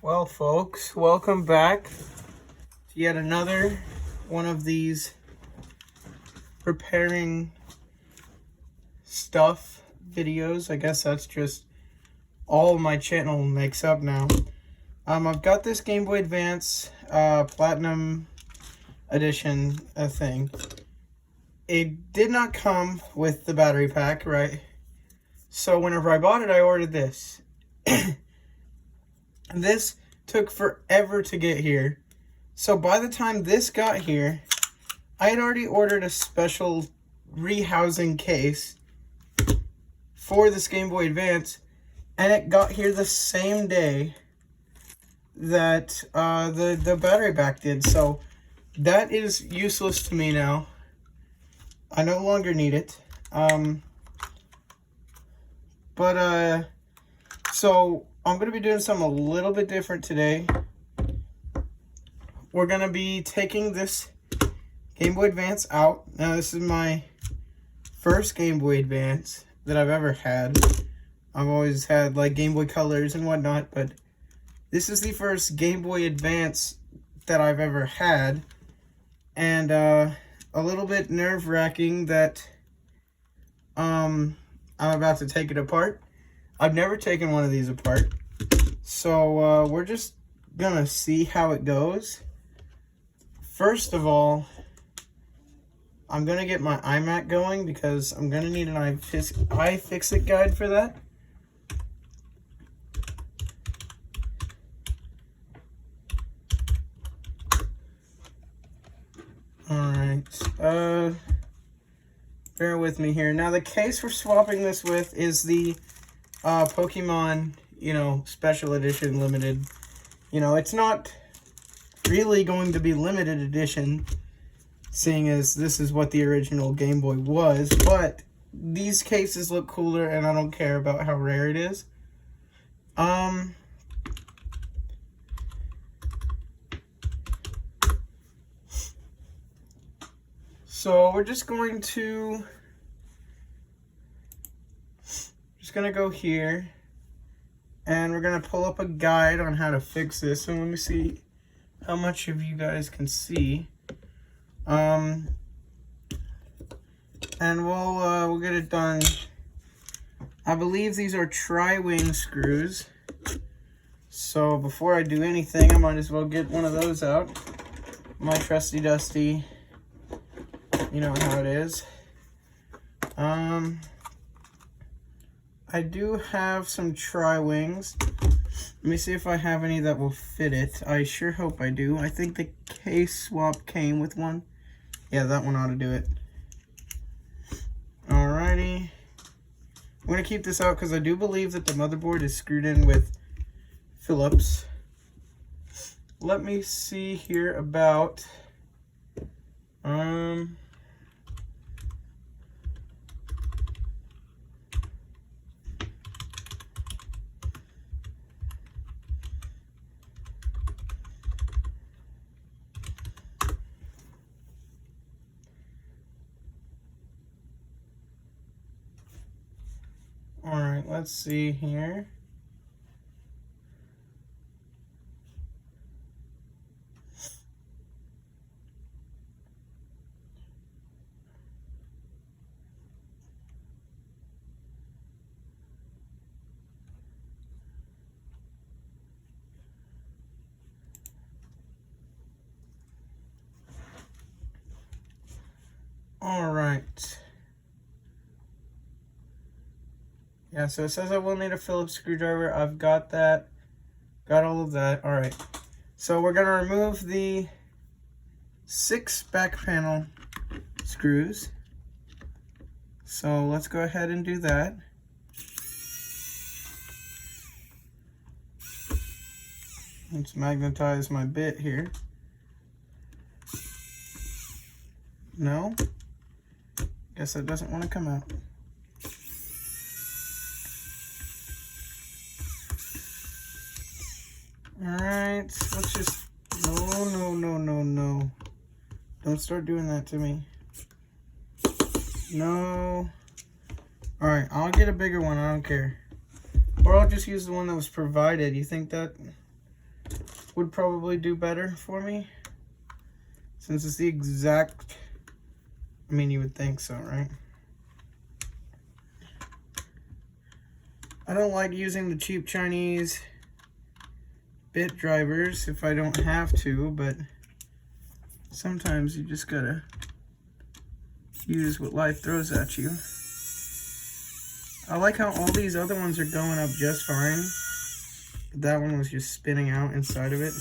Well, folks, welcome back to yet another one of these preparing stuff videos. I guess that's just all my channel makes up now. I've got this Game Boy Advance Platinum Edition thing. It did not come with the battery pack, right? So whenever I bought it, I ordered this. This took forever to get here. So by the time this got here, I had already ordered a special rehousing case for this Game Boy Advance, and it got here the same day that the battery pack did. So that is useless to me now. I no longer need it. So I'm going to be doing something a little bit different today. We're going to be taking this Game Boy Advance out. Now, this is my first Game Boy Advance that I've ever had. I've always had, like, Game Boy Colors and whatnot, but this is the first Game Boy Advance that I've ever had. And, a little bit nerve-wracking that, I'm about to take it apart. I've never taken one of these apart, so we're just gonna see how it goes. First of all, I'm gonna get my iMac going because I'm gonna need an iFixit guide for that. Alright, bear with me here. Now the case we're swapping this with is the Pokemon, Special Edition Limited. It's not really going to be limited edition, seeing as this is what the original Game Boy was, but these cases look cooler, and I don't care about how rare it is. So we're just going to go here, and we're gonna pull up a guide on how to fix this. So let me see how much of you guys can see. And we'll get it done. I believe these are tri-wing screws. So before I do anything, I might as well get one of those out. My trusty dusty, you know how it is. I do have some tri-wings. Let me see if I have any that will fit it. I sure hope I do. I think the case swap came with one. Yeah, that one ought to do it. Alrighty. I'm going to keep this out because I do believe that the motherboard is screwed in with Phillips. Let me see here about... Alright, let's see here. Alright. Yeah, so it says I will need a Phillips screwdriver. I've got that. Got all of that. Alright. So we're going to remove the 6 back panel screws. So let's go ahead and do that. Let's magnetize my bit here. No? Guess that doesn't want to come out. Alright, let's just... No. Don't start doing that to me. No. Alright, I'll get a bigger one, I don't care. Or I'll just use the one that was provided. You think that would probably do better for me, since it's the exact, I mean, you would think so, right? I don't like using the cheap Chinese bit drivers if I don't have to, but sometimes you just gotta use what life throws at you. I like how all these other ones are going up just fine. That one was just spinning out inside of it.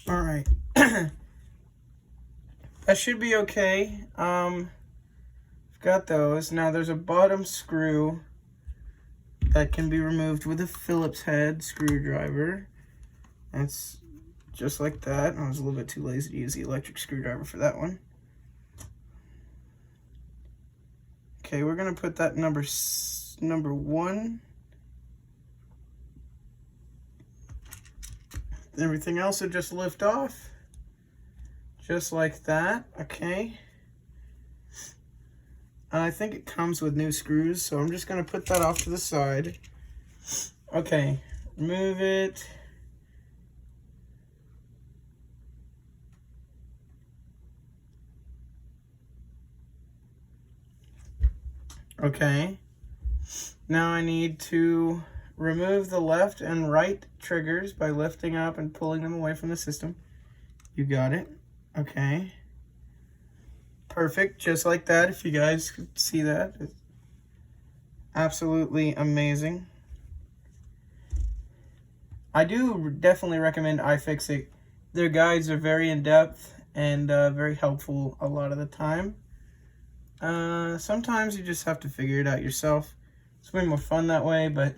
All right. That should be okay. Got those. Now there's a bottom screw that can be removed with a Phillips head screwdriver. That's just like that. I was a little bit too lazy to use the electric screwdriver for that one. Okay, we're gonna put that number 1. Everything else will just lift off, just like that. Okay. I think it comes with new screws, so I'm just gonna put that off to the side. Okay, move it. Okay, now I need to remove the left and right triggers by lifting up and pulling them away from the system. You got it. Okay. Perfect, just like that. If you guys could see that, it's absolutely amazing. I do definitely recommend iFixit. Their guides are very in-depth and very helpful a lot of the time. Sometimes you just have to figure it out yourself. It's way more fun that way, but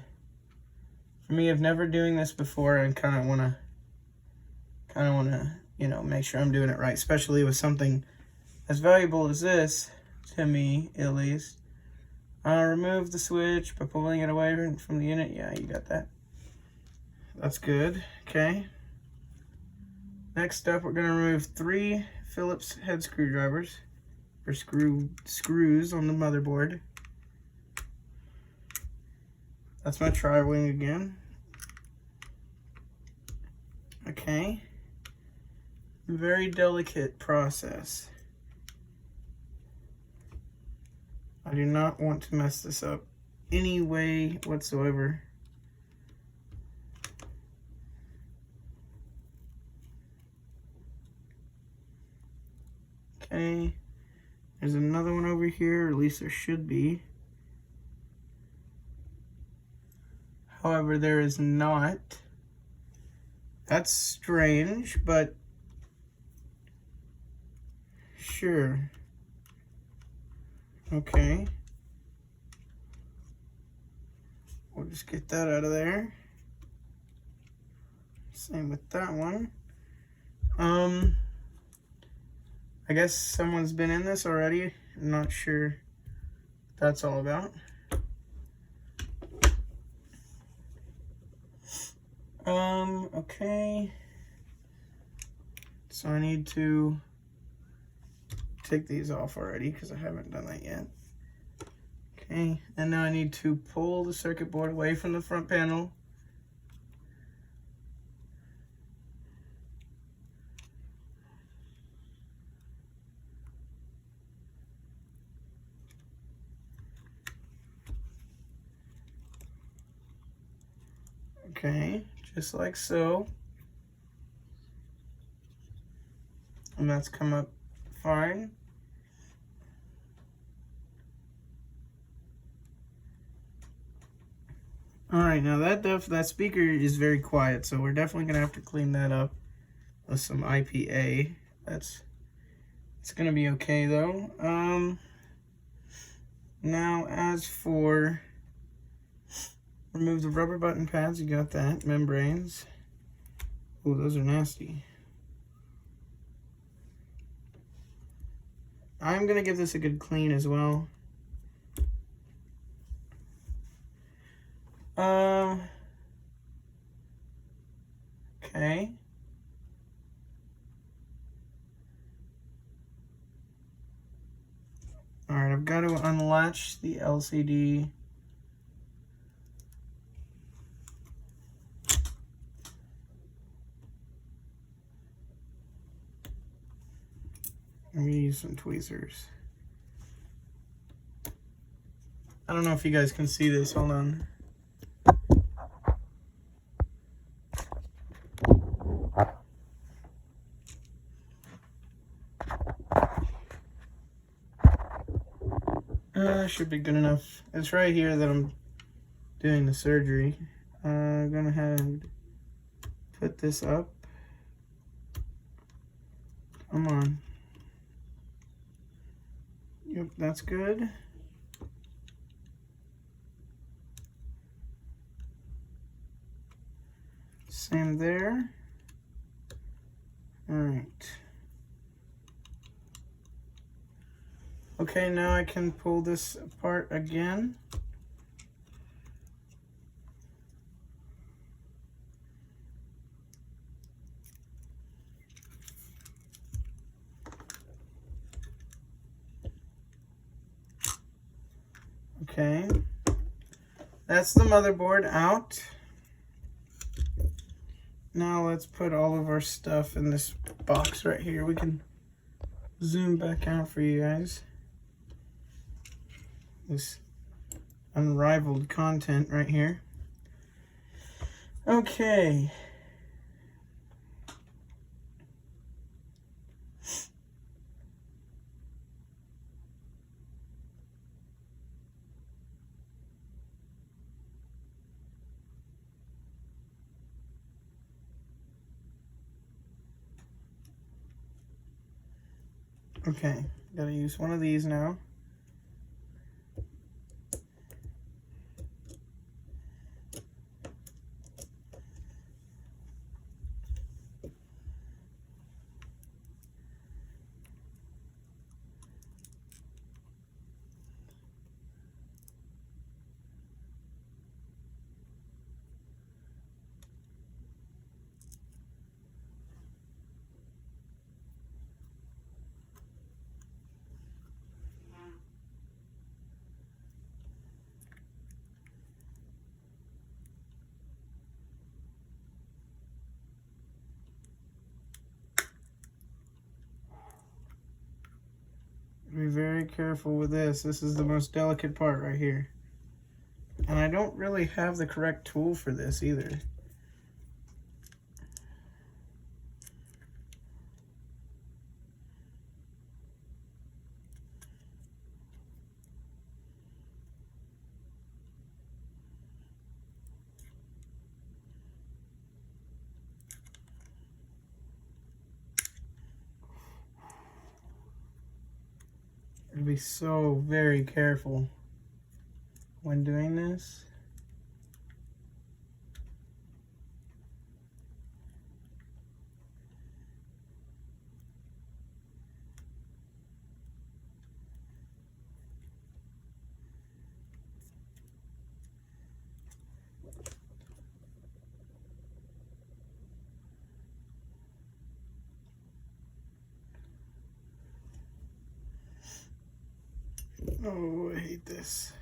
for me, I've never doing this before and kind of want to, you know, make sure I'm doing it right, especially with something as valuable as this, to me at least. Remove the switch by pulling it away from the unit. Yeah, you got that. That's good. Okay. Next up, we're going to remove 3 Phillips head screwdrivers, or screws on the motherboard. That's my tri-wing again. Okay. Very delicate process. I do not want to mess this up any way whatsoever. Okay, there's another one over here, or at least there should be. However, there is not. That's strange, but sure. Okay. We'll just get that out of there. Same with that one. I guess someone's been in this already. I'm not sure what that's all about. Okay. So I need to take these off already because I haven't done that yet. Okay, and now I need to pull the circuit board away from the front panel. Okay, just like so. And that's come up fine. All right, now that speaker is very quiet, so we're definitely gonna have to clean that up with some IPA. It's gonna be okay though. Now as for remove the rubber button pads, you got that, membranes. Oh, those are nasty. I'm gonna give this a good clean as well. Okay. All right, I've got to unlatch the LCD I'm gonna use some tweezers. I don't know if you guys can see this. Hold on. Should be good enough. It's right here that I'm doing the surgery. I'm gonna have put this up. Come on. Yep, that's good. Same there. All right. Okay, now I can pull this apart again. Okay, that's the motherboard out. Now let's put all of our stuff in this box right here. We can zoom back out for you guys. This unrivaled content right here. Okay. Okay, gotta use one of these now. Be very careful with this. This is the most delicate part right here. And I don't really have the correct tool for this either. Be so very careful when doing this. Oh, I hate this.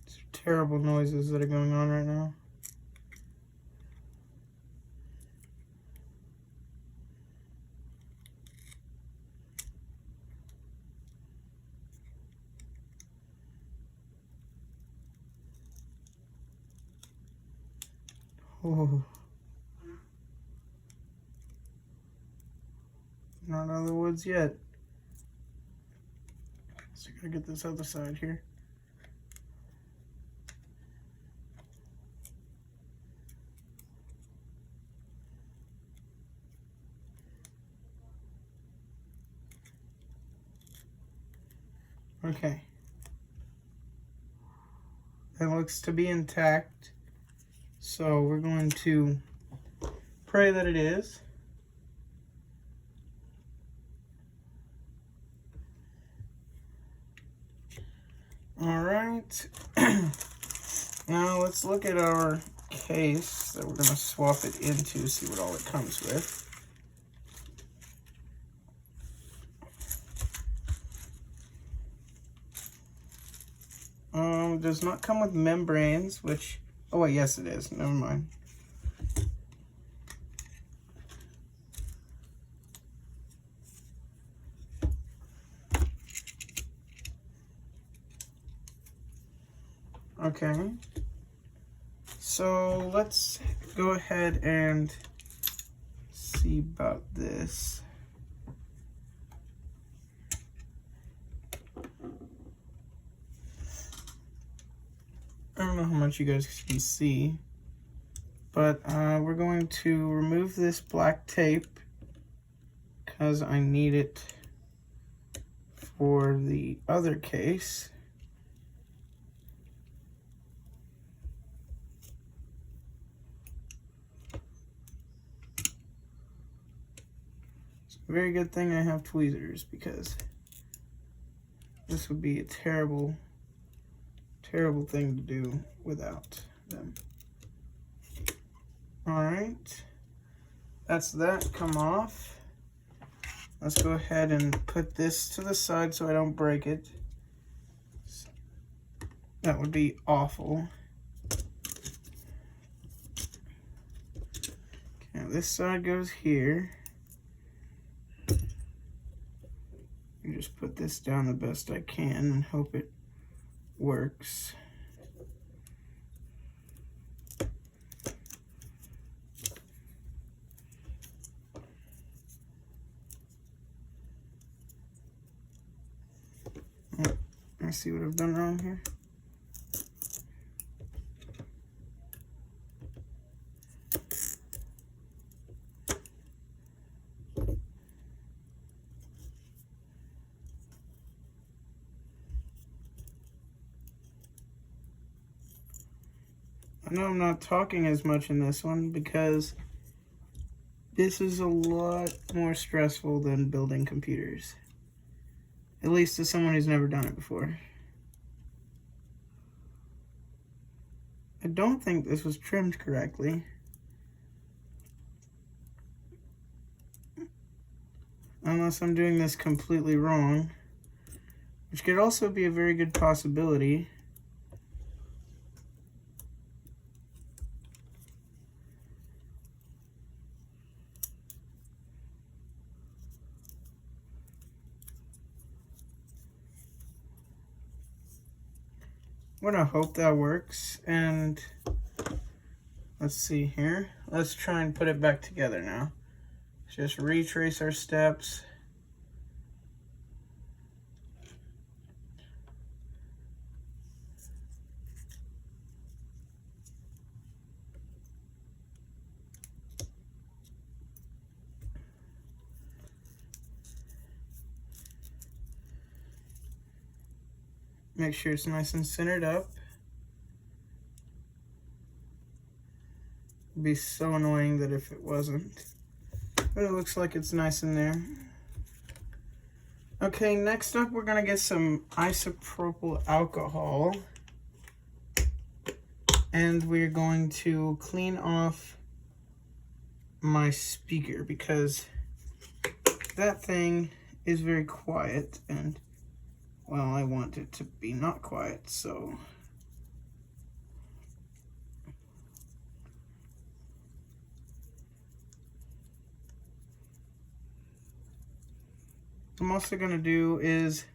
It's terrible noises that are going on right now. Oh. Not out of the woods yet. So I gotta get this other side here. Okay. It looks to be intact. So we're going to pray that it is. All right. Now let's look at our case that we're going to swap it into, see what all it comes with. Does not come with membranes, which, oh wait, yes it is, never mind. Okay, so let's go ahead and see about this. I don't know how much you guys can see, but we're going to remove this black tape because I need it for the other case. It's a very good thing I have tweezers, because this would be a terrible thing to do without them. Alright, that's that come off. Let's go ahead and put this to the side so I don't break it. That would be awful. Okay, this side goes here. You just put this down the best I can and hope it works. Oh, I see what I've done wrong here. I know I'm not talking as much in this one because this is a lot more stressful than building computers. At least to someone who's never done it before. I don't think this was trimmed correctly. Unless I'm doing this completely wrong, which could also be a very good possibility. I'm gonna hope that works, and let's see here. Let's try and put it back together now. Just retrace our steps. Make sure it's nice and centered up. It'd be so annoying that if it wasn't. But it looks like it's nice in there. Okay, next up we're gonna get some isopropyl alcohol. And we're going to clean off my speaker because that thing is very quiet, and well, I want it to be not quiet, so what I'm also gonna do is,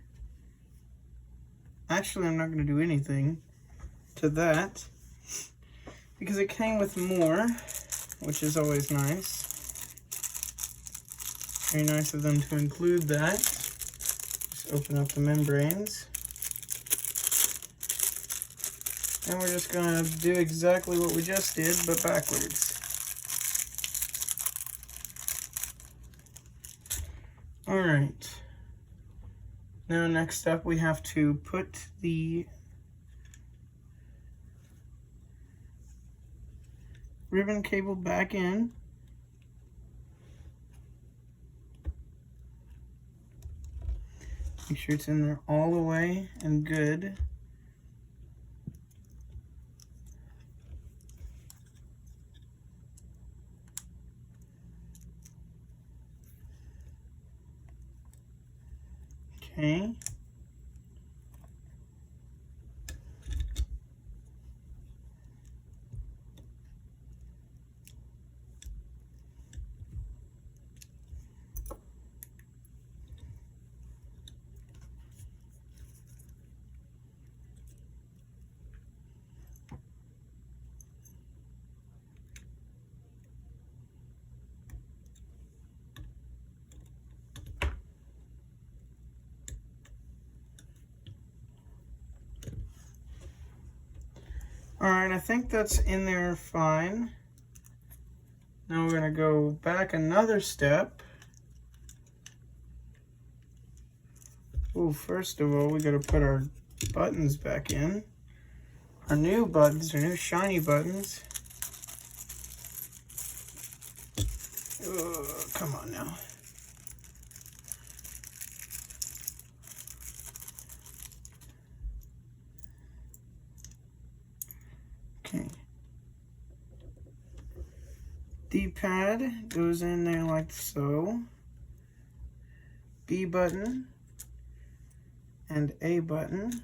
actually I'm not gonna do anything to that because it came with more, which is always nice. Very nice of them to include that. Just open up the membranes. And we're just gonna do exactly what we just did, but backwards. Alright. Now next up we have to put the ribbon cable back in. Make sure it's in there all the way and good. Okay. Alright, I think that's in there fine. Now we're going to go back another step. Oh, first of all, we got to put our buttons back in. Our new buttons, our new shiny buttons. Oh, come on now. Okay. D-pad goes in there like so. B button and A button.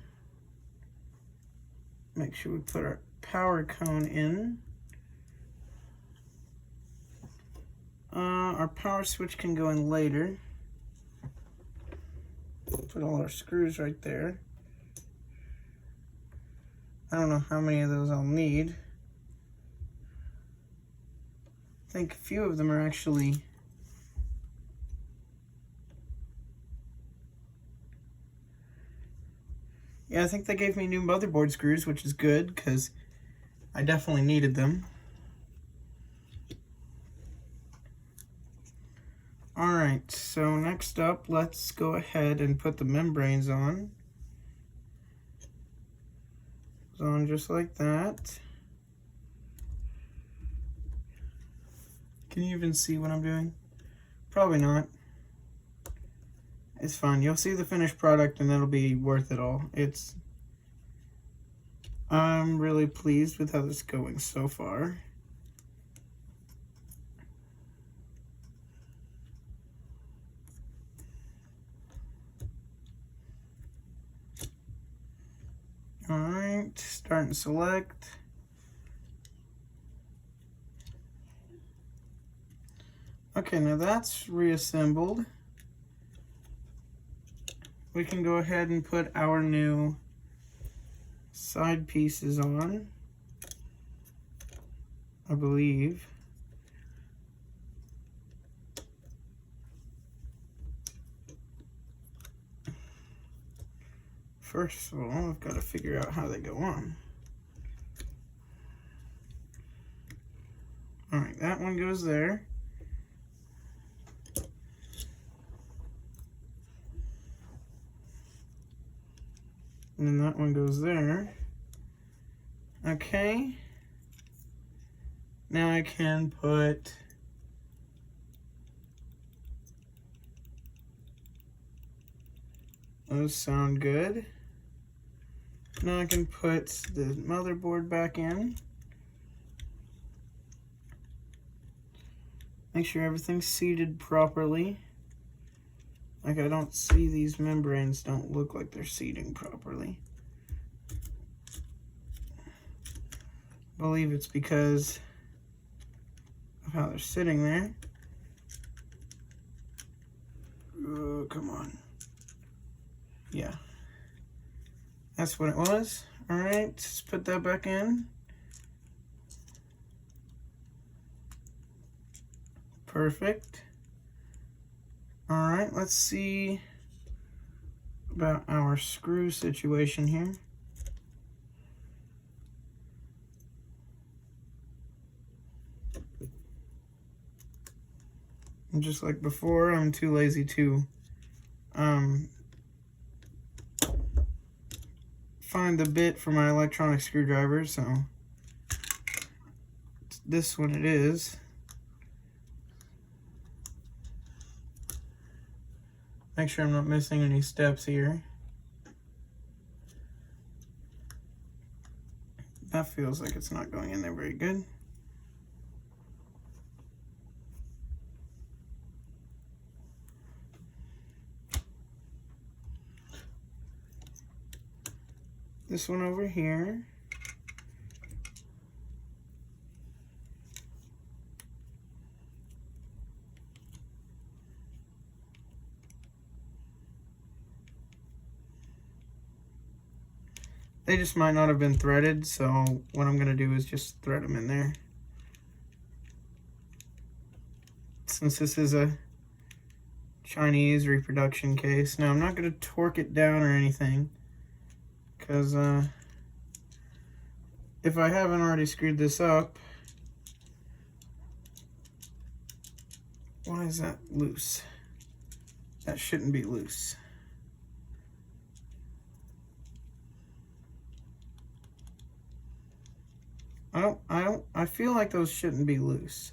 Make sure we put our power cone in. Our power switch can go in later. Put all our screws right there. I don't know how many of those I'll need. I think a few of them are actually I think they gave me new motherboard screws, which is good because I definitely needed them. Alright, so next up, let's go ahead and put the membranes on. It's on just like that. Can you even see what I'm doing? Probably not. It's fine. You'll see the finished product and it'll be worth it all. I'm really pleased with how this is going so far. Alright, start and select. Okay, now that's reassembled. We can go ahead and put our new side pieces on, I believe. First of all, I've got to figure out how they go on. Alright, that one goes there. And then that one goes there. Okay. Now I can put those sound good. Now I can put the motherboard back in. Make sure everything's seated properly. Like, I don't see these membranes don't look like they're seating properly. I believe it's because of how they're sitting there. Oh, come on. Yeah. That's what it was. Alright, let's put that back in. Perfect. Alright, let's see about our screw situation here. And just like before, I'm too lazy to find the bit for my electronic screwdriver, so this one it is. Make sure I'm not missing any steps here. That feels like it's not going in there very good. This one over here. They just might not have been threaded, so what I'm gonna do is just thread them in there. Since this is a Chinese reproduction case. Now I'm not gonna torque it down or anything, because if I haven't already screwed this up, why is that loose? That shouldn't be loose. I feel like those shouldn't be loose.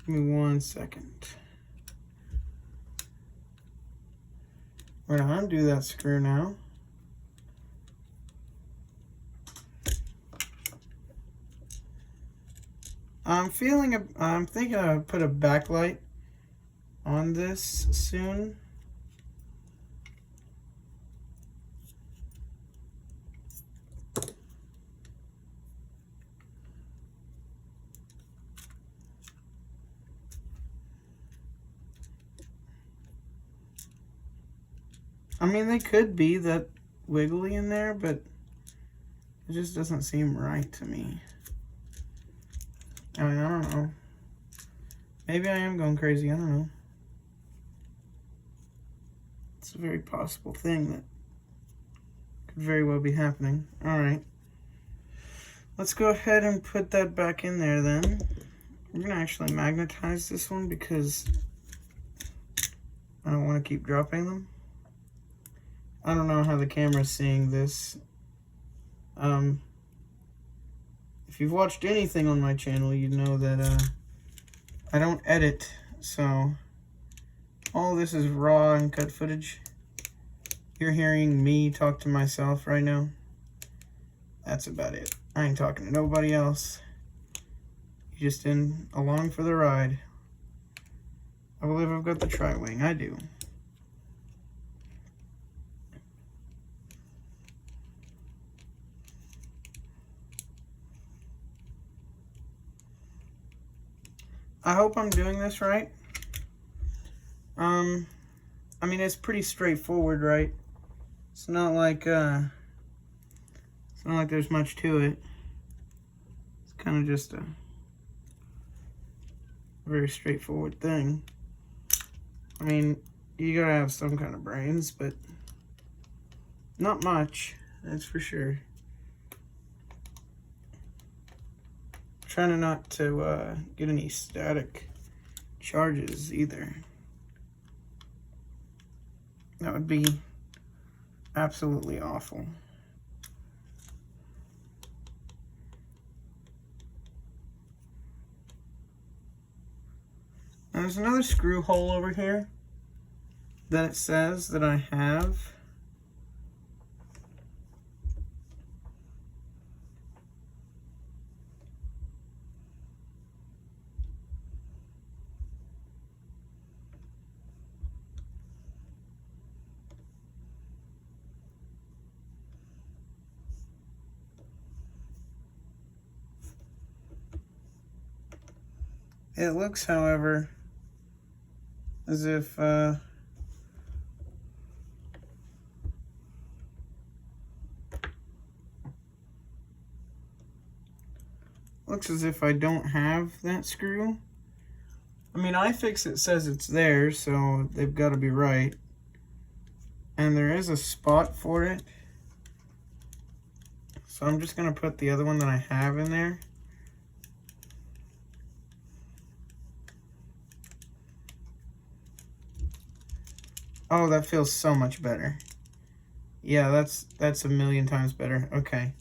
Give me 1 second. We're gonna undo that screw now. I'm thinking I'll put a backlight on this soon. I mean, they could be that wiggly in there, but it just doesn't seem right to me. I mean, I don't know. Maybe I am going crazy, I don't know. It's a very possible thing that could very well be happening. Alright. Let's go ahead and put that back in there then. We're going to actually magnetize this one because I don't want to keep dropping them. I don't know how the camera's seeing this. If you've watched anything on my channel, you know that I don't edit, so all this is raw and cut footage. You're hearing me talk to myself right now. That's about it. I ain't talking to nobody else. You just in along for the ride. I believe I've got the tri-wing. I do. I hope I'm doing this right. I mean, it's pretty straightforward, right? It's not like there's much to it. It's kind of just a very straightforward thing. I mean, you gotta have some kind of brains, but not much, that's for sure. Trying not to get any static charges either. That would be absolutely awful. Now there's another screw hole over here that it says that I have. It looks, however, as if looks as if I don't have that screw. I mean, iFixit says it's there, so they've got to be right. And there is a spot for it. So I'm just going to put the other one that I have in there. Oh, that feels so much better. Yeah, that's a million times better. Okay.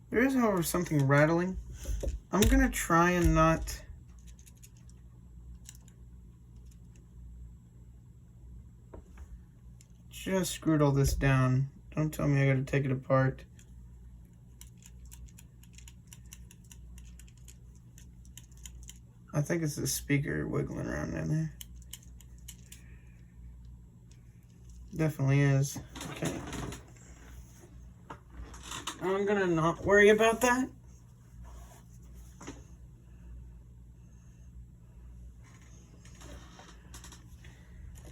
There is, however, something rattling. I'm gonna try and not... Just screwed all this down. Don't tell me I gotta take it apart. I think it's the speaker wiggling around in there. Definitely is. Okay. I'm gonna not worry about that.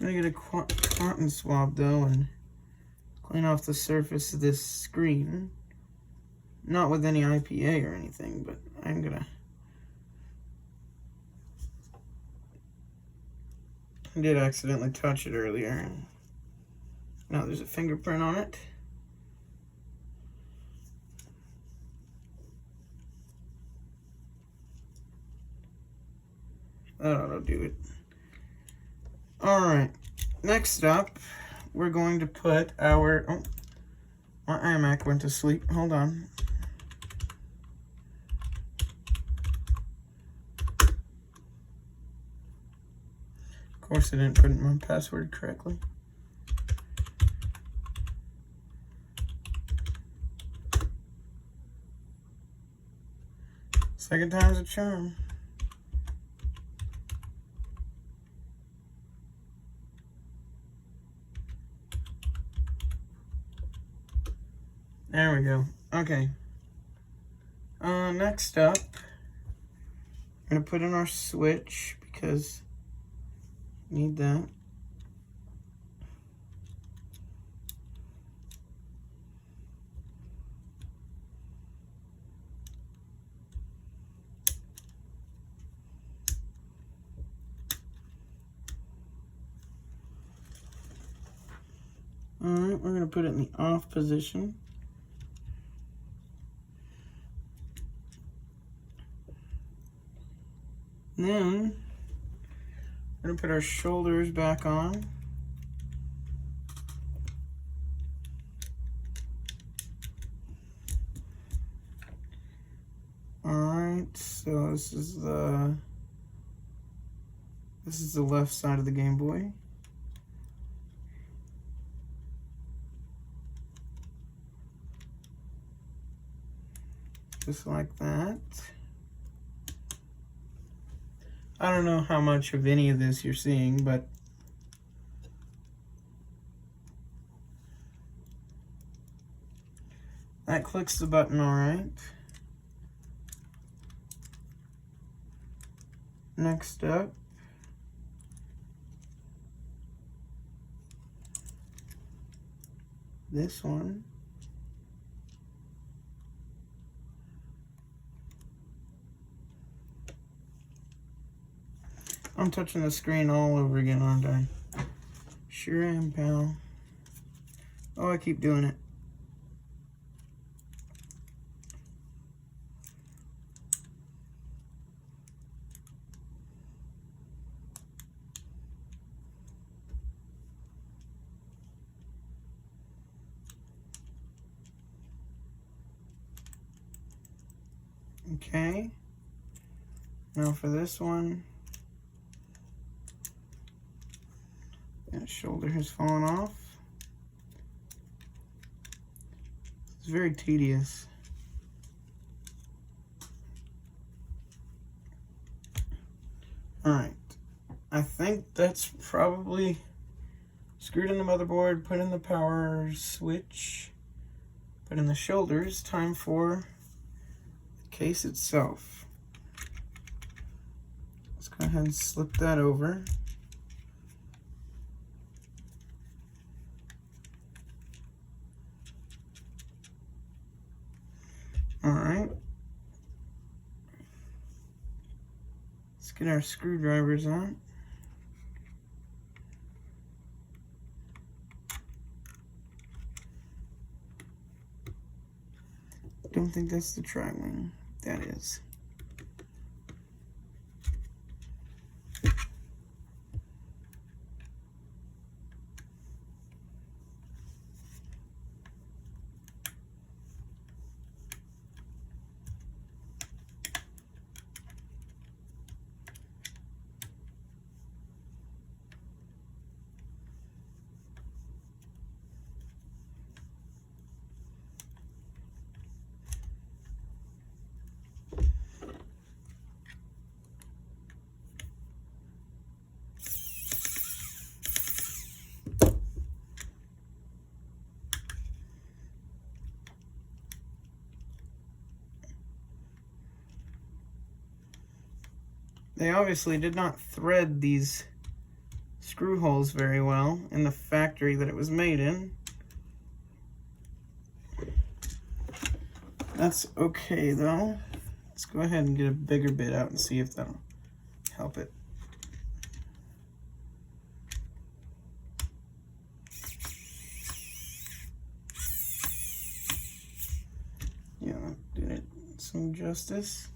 I'm gonna get a cotton swab though and clean off the surface of this screen. Not with any IPA or anything, but I'm gonna. I did accidentally touch it earlier, and now there's a fingerprint on it. That ought to do it. Alright, next up, we're going to put our... Oh, my iMac went to sleep. Hold on. Of course, I didn't put in my password correctly. Second time's a charm. There we go. Okay. Next up, I'm gonna put in our switch because we need that. Alright, we're gonna put it in the off position. Then we're gonna put our shoulders back on. Alright, so this is the left side of the Game Boy. Just like that. I don't know how much of any of this you're seeing, but that clicks the button all right. Next up, this one. I'm touching the screen all over again, aren't I? Sure am, pal. Oh, I keep doing it. Okay. Now for this one. That shoulder has fallen off. It's very tedious. Alright. I think that's probably screwed in the motherboard, put in the power switch, put in the shoulders. Time for the case itself. Let's go ahead and slip that over. Alright. Let's get our screwdrivers out. Don't think that's the tri-wing. That is. They obviously did not thread these screw holes very well in the factory that it was made in. That's okay though. Let's go ahead and get a bigger bit out and see if that'll help it. Yeah, did it some justice.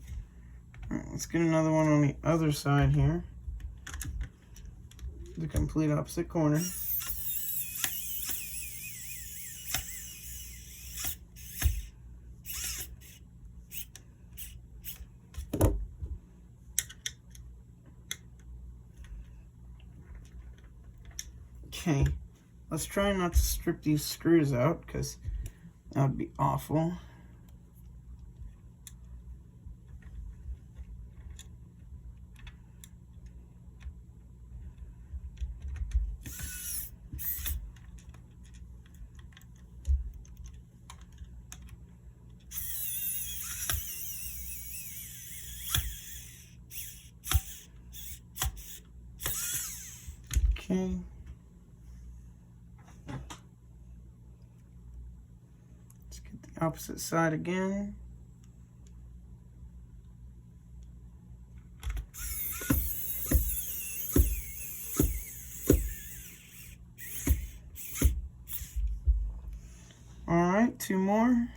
All right, let's get another one on the other side here. The complete opposite corner. Okay, let's try not to strip these screws out because that would be awful. Okay. Let's get the opposite side again. All right, two more.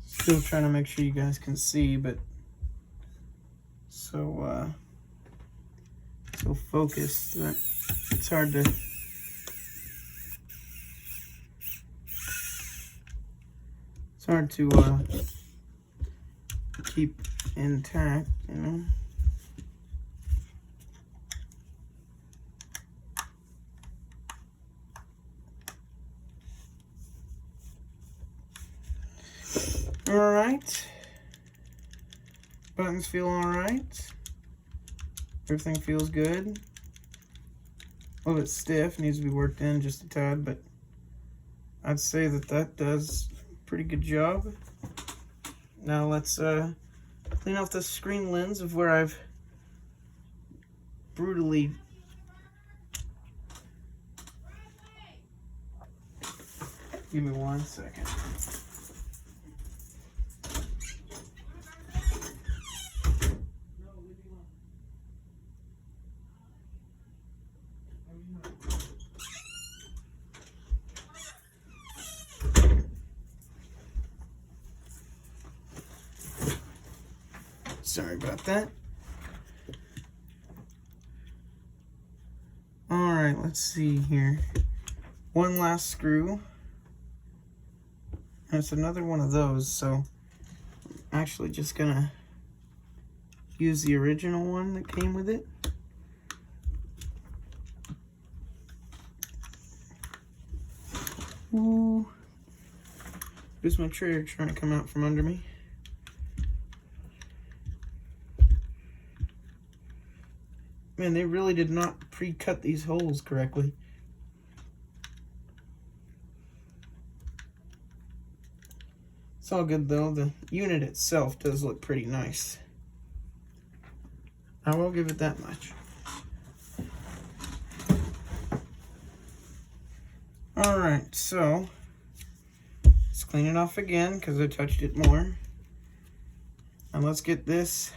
Still trying to make sure you guys can see, but so focused that it's hard to keep intact, you know. All right, buttons feel all right. Everything feels good. A little bit stiff, needs to be worked in just a tad, but I'd say that does a pretty good job. Now let's clean off the screen lens of where I've brutally give me 1 second. Sorry about that. All right, let's see here. One last screw. And it's another one of those, so I'm actually just gonna use the original one that came with it. Ooh. Here's my trigger trying to come out from under me. Man, they really did not pre-cut these holes correctly. It's all good though. The unit itself does look pretty nice. I will give it that much. All right, so let's clean it off again because I touched it more. And let's get this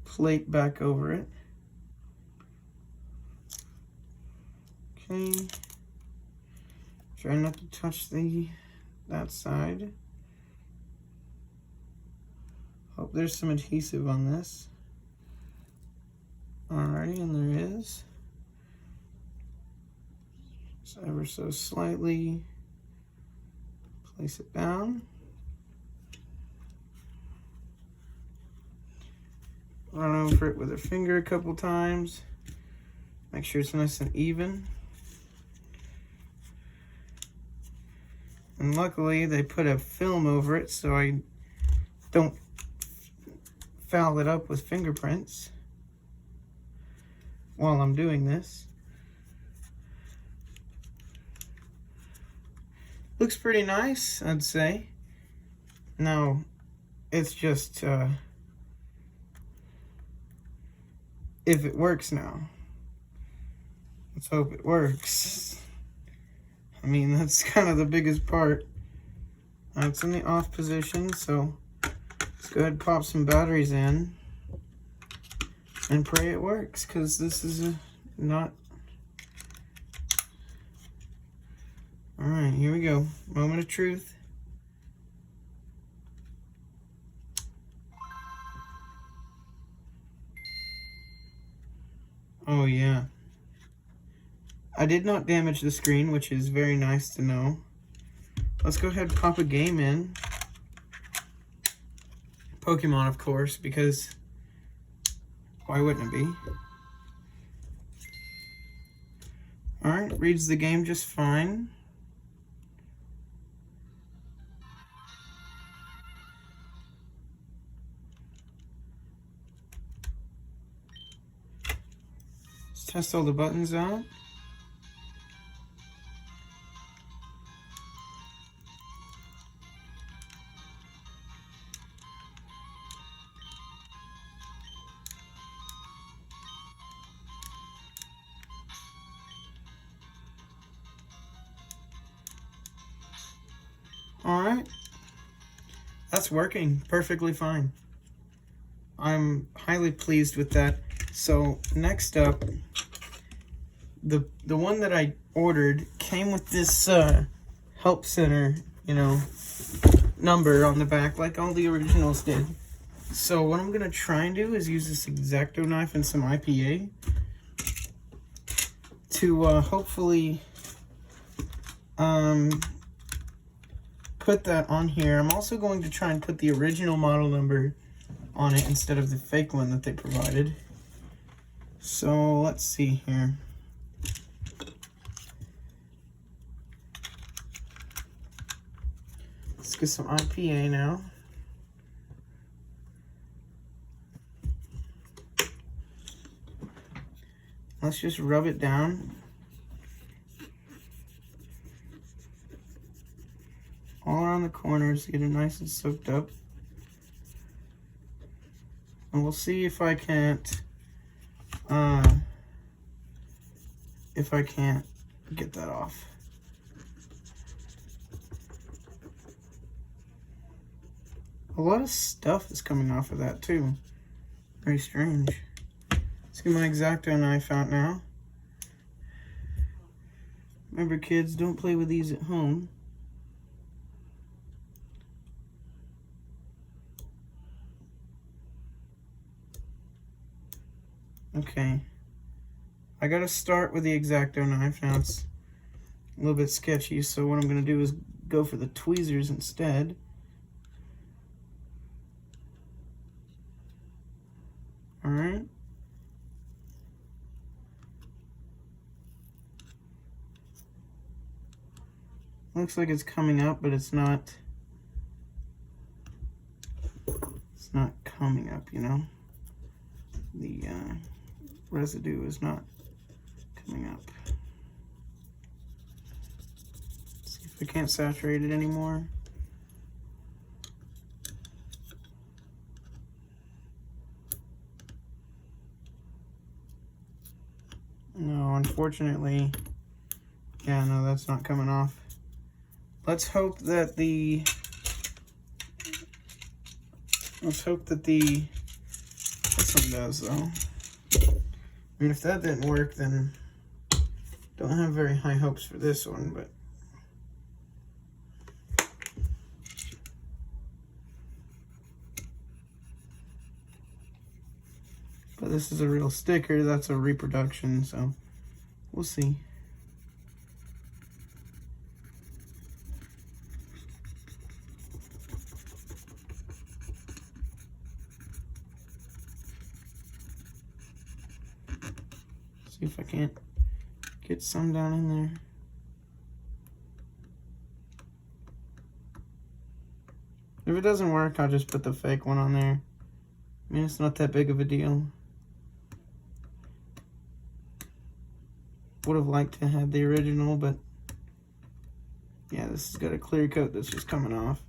plate back over it. Okay. Try not to touch that side. Hope there's some adhesive on this. Alrighty, and there is. Just ever so slightly place it down. Run over it with a finger a couple times. Make sure it's nice and even. And luckily they put a film over it so I don't foul it up with fingerprints while I'm doing this. Looks pretty nice, I'd say. Now, it's just if it works now. Let's hope it works. I mean, that's kind of the biggest part. It's in the off position, so let's go ahead and pop some batteries in and pray it works, because this is not... Alright, here we go. Moment of truth. Oh yeah. I did not damage the screen, which is very nice to know. Let's go ahead and pop a game in. Pokemon, of course, because why wouldn't it be? Alright, reads the game just fine. Let's test all the buttons out. Alright, that's working perfectly fine. I'm highly pleased with that. So next up, the one that I ordered came with this help center, you know, number on the back like all the originals did. So what I'm gonna try and do is use this X-Acto knife and some IPA to hopefully put that on here. I'm also going to try and put the original model number on it instead of the fake one that they provided. So let's see here. Let's get some IPA now. Let's just rub it down. All around the corners, get it nice and soaked up. And we'll see if I can't get that off. A lot of stuff is coming off of that too. Very strange. Let's get my X-Acto knife out now. Remember, kids, don't play with these at home. Okay, I gotta start with the X-Acto knife. Now it's a little bit sketchy, so what I'm gonna do is go for the tweezers instead. Alright. Looks like it's coming up, but it's not. It's not coming up, you know? The residue is not coming up. Let's see if I can't saturate it anymore. No, unfortunately, yeah, no, that's not coming off. Let's hope that the this one does, though. I mean, if that didn't work, then don't have very high hopes for this one, but this is a real sticker. That's a reproduction, so we'll see. See if I can't get some down in there. If it doesn't work, I'll just put the fake one on there. I mean, it's not that big of a deal. Would have liked to have the original, but yeah, this has got a clear coat that's just coming off.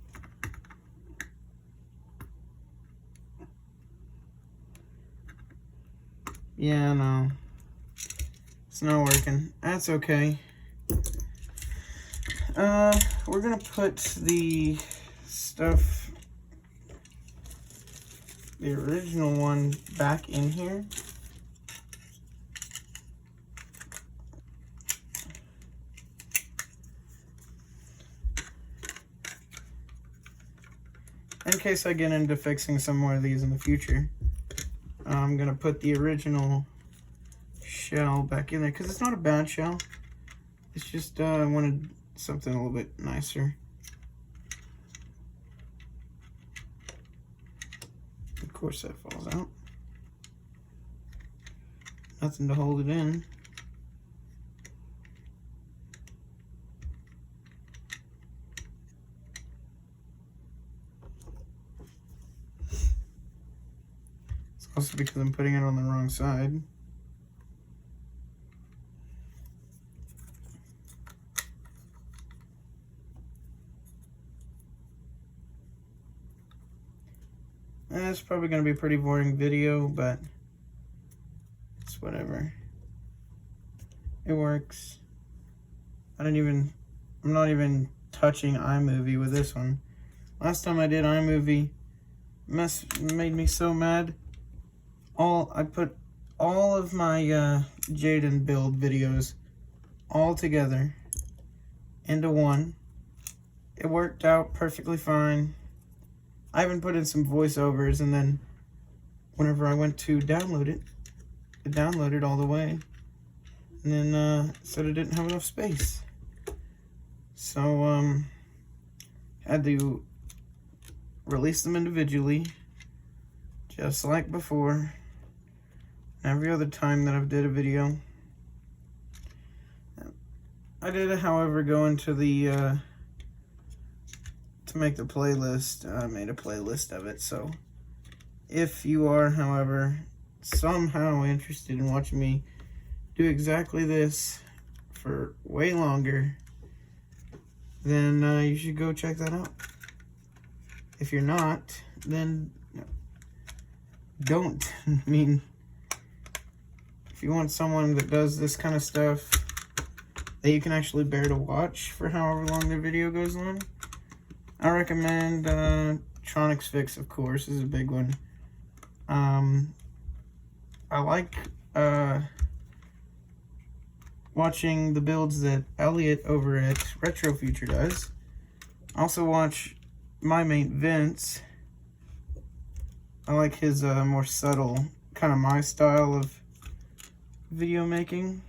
Yeah, no. It's not working. That's okay. We're gonna put the stuff, the original one, back in here. In case I get into fixing some more of these in the future, I'm gonna put the original shell back in there because it's not a bad shell. It's just I wanted something a little bit nicer. Of course that falls out. Nothing to hold it in. It's also because I'm putting it on the wrong side. It's probably going to be a pretty boring video, but it's whatever. It works. I'm not even touching iMovie with this one. Last time I did iMovie, made me so mad. I put all of my Jaden build videos all together into one. It worked out perfectly fine. I even put in some voiceovers, and then whenever I went to download it, it downloaded all the way, and then said it didn't have enough space. So had to release them individually, just like before. Every other time that I've did a video, I did, however, go into the to make the playlist. I made a playlist of it. So if you are, however, somehow interested in watching me do exactly this for way longer, then you should go check that out. If you're not, then don't. I mean, if you want someone that does this kind of stuff that you can actually bear to watch for however long the video goes on, I recommend Tronics Fix, of course, is a big one. I like watching the builds that Elliot over at Retro Future does. I also watch my mate Vince. I like his more subtle, kind of my style of video making.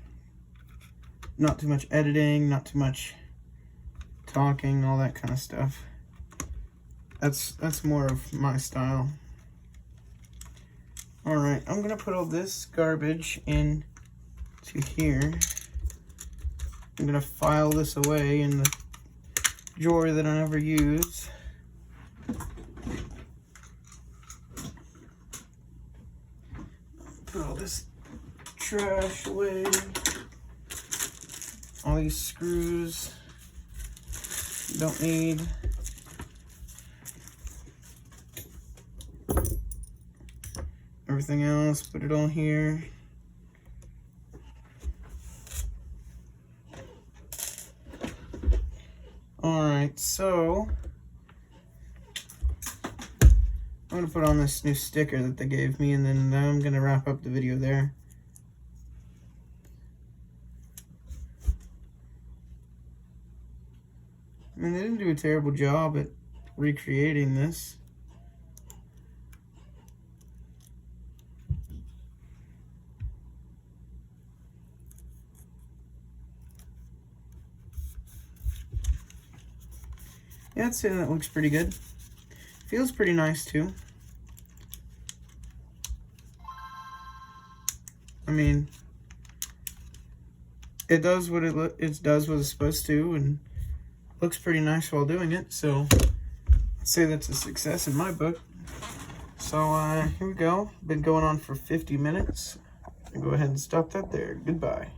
Not too much editing, not too much talking, all that kind of stuff. That's more of my style. Alright, I'm gonna put all this garbage in to here. I'm gonna file this away in the drawer that I never use. Put all this trash away. All these screws don't need. Everything else, put it on here. Alright, so I'm gonna put on this new sticker that they gave me, and then I'm gonna wrap up the video there. I mean, they didn't do a terrible job at recreating this. Yeah, I'd say that looks pretty good. Feels pretty nice too. I mean, it does what it does what it's supposed to, and looks pretty nice while doing it. So I'd say that's a success in my book. So here we go. Been going on for 50 minutes. I'll go ahead and stop that there. Goodbye.